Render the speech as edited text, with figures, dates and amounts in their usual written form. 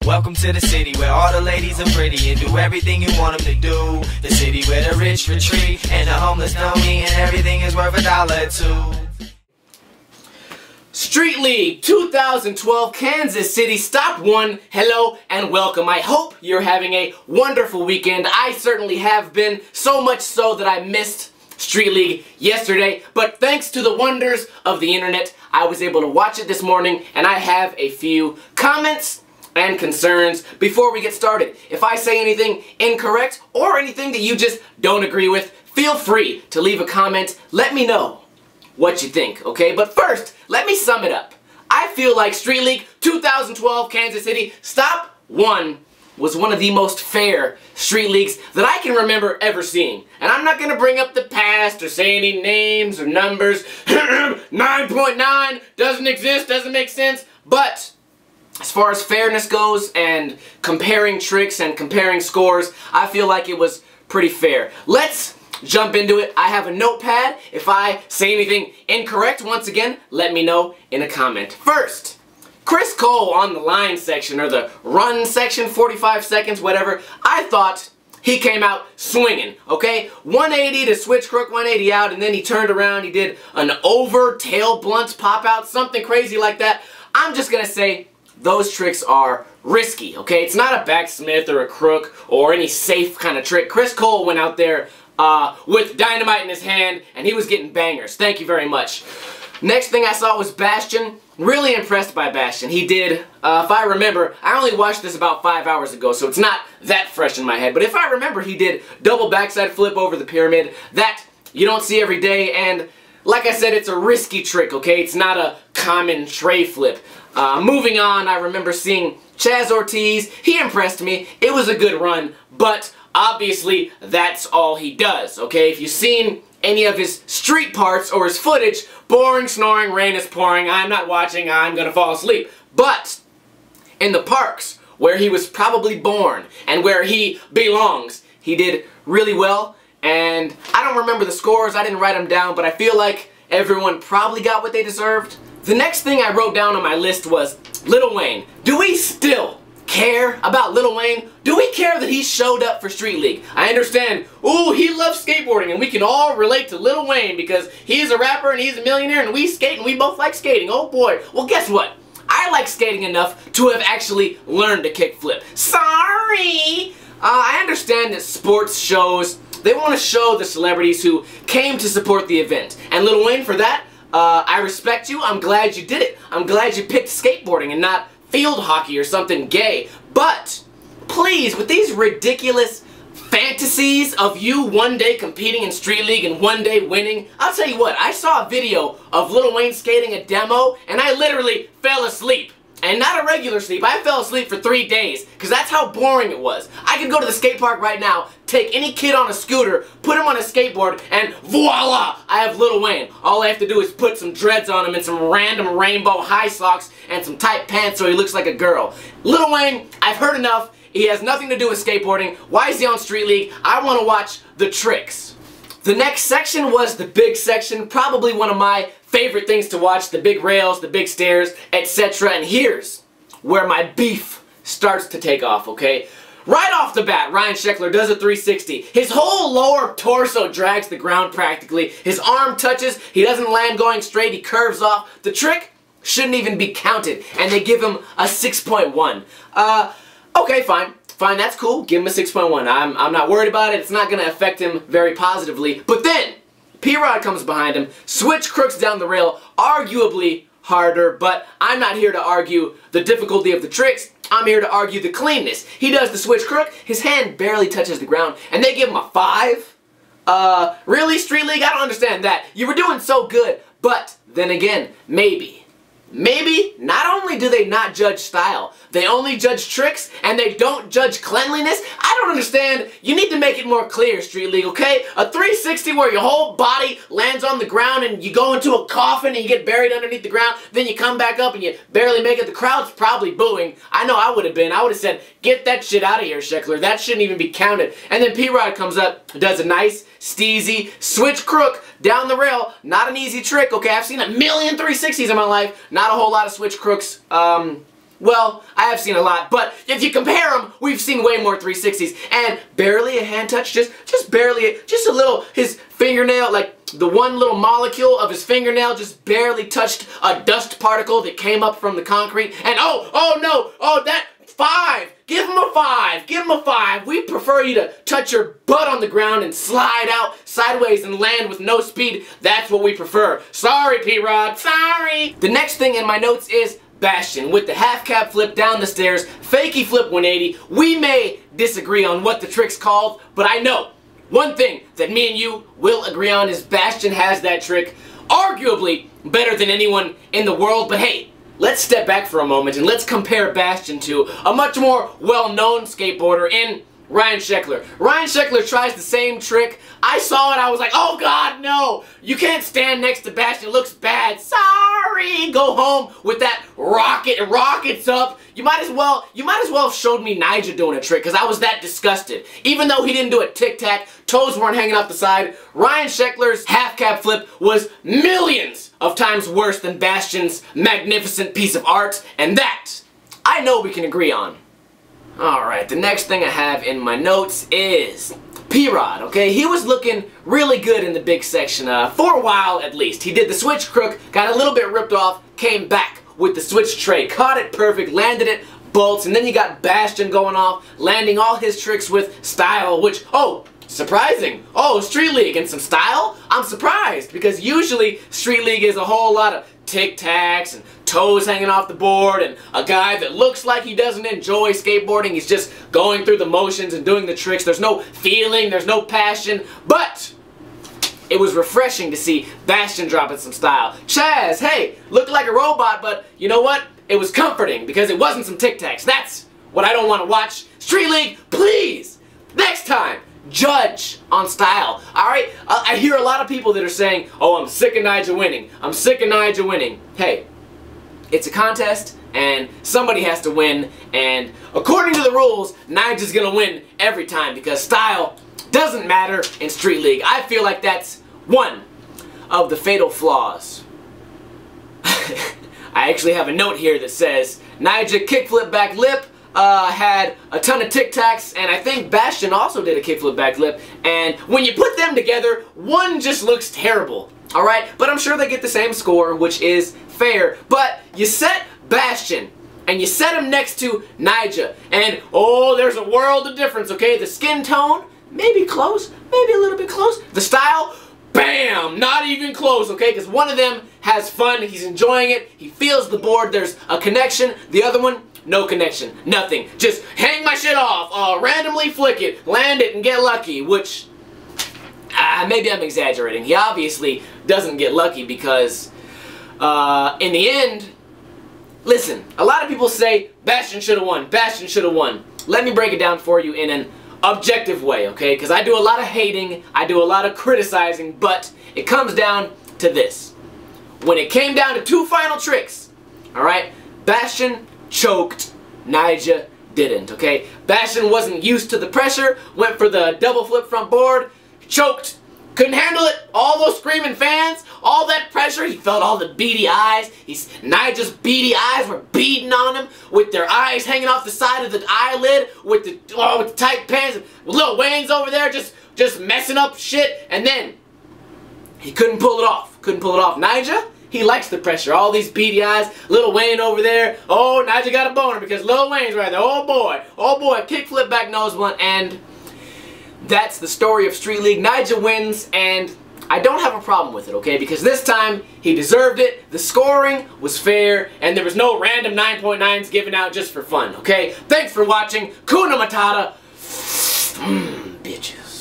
Welcome to the city where all the ladies are pretty and do everything you want them to do. The city where the rich retreat and the homeless don't eat and everything is worth $1 or $2. Street League 2012 Kansas City Stop 1, hello and welcome. I hope you're having a wonderful weekend. I certainly have been, so much so that I missed Street League yesterday, but thanks to the wonders of the internet, I was able to watch it this morning, and I have a few comments and concerns before we get started. If I say anything incorrect or anything that you just don't agree with, feel free to leave a comment. Let me know what you think, okay? But first, let me sum it up. I feel like Street League 2012 Kansas City Stop 1 was one of the most fair Street Leagues that I can remember ever seeing. And I'm not going to bring up the past or say any names or numbers. 9.9 doesn't exist, doesn't make sense. But as far as fairness goes and comparing tricks and comparing scores, I feel like it was pretty fair. Let's jump into it. I have a notepad. If I say anything incorrect, once again, let me know in a comment. First, Chris Cole on the line section, or the run section, 45 seconds, whatever, I thought he came out swinging, okay? 180 to switch crook, 180 out, and then he turned around, he did an over tail blunt pop out, something crazy like that. I'm just gonna say those tricks are risky, okay? It's not a backsmith or a crook or any safe kind of trick. Chris Cole went out there with dynamite in his hand, and he was getting bangers. Thank you very much. Next thing I saw was Bastion. Really impressed by Bastion. He did, if I remember, I only watched this about 5 hours ago, so it's not that fresh in my head, but if I remember, he did double backside flip over the pyramid. That you don't see every day, and like I said, it's a risky trick, okay? It's not a common tray flip. Moving on, I remember seeing Chaz Ortiz. He impressed me. It was a good run, but obviously that's all he does, okay? If you've seen any of his street parts or his footage, boring, snoring, rain is pouring, I'm not watching, I'm gonna fall asleep. But in the parks, where he was probably born and where he belongs, he did really well. And I don't remember the scores, I didn't write them down, but I feel like everyone probably got what they deserved. The next thing I wrote down on my list was Lil Wayne. Do we still care about Lil Wayne? Do we care that he showed up for Street League? I understand, ooh, he loves skateboarding, and we can all relate to Lil Wayne because he's a rapper and he's a millionaire and we skate and we both like skating. Oh boy. Well, guess what? I like skating enough to have actually learned to kickflip. Sorry! I understand that sports shows, they want to show the celebrities who came to support the event. And Lil Wayne, for that, I respect you. I'm glad you did it. I'm glad you picked skateboarding and not field hockey or something gay. But please, with these ridiculous fantasies of you one day competing in Street League and one day winning, I'll tell you what, I saw a video of Lil Wayne skating a demo and I literally fell asleep. And not a regular sleep, I fell asleep for 3 days because that's how boring it was. I could go to the skate park right now, take any kid on a scooter, put him on a skateboard, and voila, I have Lil Wayne. All I have to do is put some dreads on him and some random rainbow high socks and some tight pants so he looks like a girl. Lil Wayne, I've heard enough. He has nothing to do with skateboarding. Why is he on Street League? I want to watch the tricks. The next section was the big section, probably one of my favorite things to watch, the big rails, the big stairs, etc. And here's where my beef starts to take off, okay? Right off the bat, Ryan Sheckler does a 360. His whole lower torso drags the ground practically. His arm touches, he doesn't land going straight, he curves off. The trick shouldn't even be counted, and they give him a 6.1. Okay, fine. Fine, that's cool. Give him a 6.1. I'm not worried about it. It's not going to affect him very positively. But then, P-Rod comes behind him, switch crooks down the rail, arguably harder, but I'm not here to argue the difficulty of the tricks. I'm here to argue the cleanness. He does the switch crook, his hand barely touches the ground, and they give him a 5? Really, Street League? I don't understand that. You were doing so good, but then again, maybe, not only do they not judge style, they only judge tricks, and they don't judge cleanliness. I don't understand. You need to make it more clear, Street League, okay? A 360 where your whole body lands on the ground and you go into a coffin and you get buried underneath the ground, then you come back up and you barely make it. The crowd's probably booing. I know I would have been. I would have said, get that shit out of here, Sheckler. That shouldn't even be counted. And then P-Rod comes up, does a nice, steezy, switch crook down the rail. Not an easy trick, okay? I've seen a million 360s in my life. Not a whole lot of switch crooks. Well, I have seen a lot, but if you compare them, we've seen way more 360s. And barely a hand touch, just barely, just a little, his fingernail, like the one little molecule of his fingernail just barely touched a dust particle that came up from the concrete. And oh no, that 5. Give him a 5. Give him a 5. We prefer you to touch your butt on the ground and slide out sideways and land with no speed. That's what we prefer. Sorry, P-Rod. Sorry. The next thing in my notes is Bastion with the half cab flip down the stairs, fakey flip 180. We may disagree on what the trick's called, but I know one thing that me and you will agree on is Bastion has that trick arguably better than anyone in the world. But hey, let's step back for a moment and let's compare Bastion to a much more well-known skateboarder in Ryan Sheckler. Ryan Sheckler tries the same trick. I saw it, I was like, oh God, no! You can't stand next to Bastion, it looks bad. Sorry! Go home with that rocket, it rockets up. You might as well have showed me Nyjah doing a trick, because I was that disgusted. Even though he didn't do a tic-tac, toes weren't hanging off the side, Ryan Sheckler's half cab flip was millions of times worse than Bastion's magnificent piece of art, and that I know we can agree on. Alright, the next thing I have in my notes is P-Rod, okay? He was looking really good in the big section, for a while at least. He did the switch crook, got a little bit ripped off, came back with the switch tray, caught it perfect, landed it, bolts, and then you got Bastion going off, landing all his tricks with style, which, oh, surprising. Oh, Street League and some style? I'm surprised, because usually Street League is a whole lot of tic-tacs and toes hanging off the board and a guy that looks like he doesn't enjoy skateboarding. He's just going through the motions and doing the tricks. There's no feeling, there's no passion, but it was refreshing to see Bastion dropping some style. Chaz, hey, looked like a robot, but you know what? It was comforting because it wasn't some tic-tacs. That's what I don't want to watch. Street League, please, next time, judge on style. Alright? I hear a lot of people that are saying, oh, I'm sick of Nyjah winning. I'm sick of Nyjah winning. Hey, it's a contest, and somebody has to win, and according to the rules, Nyjah's gonna win every time because style doesn't matter in Street League. I feel like that's one of the fatal flaws. I actually have a note here that says, Nyjah kickflip back lip, had a ton of tic-tacs, and I think Bastion also did a kickflip back lip, and when you put them together, one just looks terrible. Alright, but I'm sure they get the same score, which is fair. But you set Bastion, and you set him next to Nyjah, and oh, there's a world of difference, okay? The skin tone, maybe close, maybe a little bit close. The style, bam, not even close, okay? Because one of them has fun, he's enjoying it, he feels the board, there's a connection. The other one, no connection, nothing. Just hang my shit off, randomly flick it, land it, and get lucky, which maybe I'm exaggerating. He obviously doesn't get lucky because, in the end, listen, a lot of people say, Bastion should have won, Bastion should have won. Let me break it down for you in an objective way, okay? Because I do a lot of hating, I do a lot of criticizing, but it comes down to this. When it came down to two final tricks, alright, Bastion choked, Nyjah didn't, okay? Bastion wasn't used to the pressure, went for the double flip front board, choked, couldn't handle it, all those screaming fans, all that pressure, he felt all the beady eyes, Nyjah's beady eyes were beating on him, with their eyes hanging off the side of the eyelid, with the tight pants, with Lil Wayne's over there just messing up shit, and then he couldn't pull it off, Nyjah, he likes the pressure, all these beady eyes, Lil Wayne over there, oh, Nyjah got a boner because Lil Wayne's right there, oh boy, kickflip back nose blunt, and that's the story of Street League. Nyjah wins, and I don't have a problem with it, okay? Because this time, he deserved it, the scoring was fair, and there was no random 9.9s given out just for fun, okay? Thanks for watching. Kuna Matata. Bitches.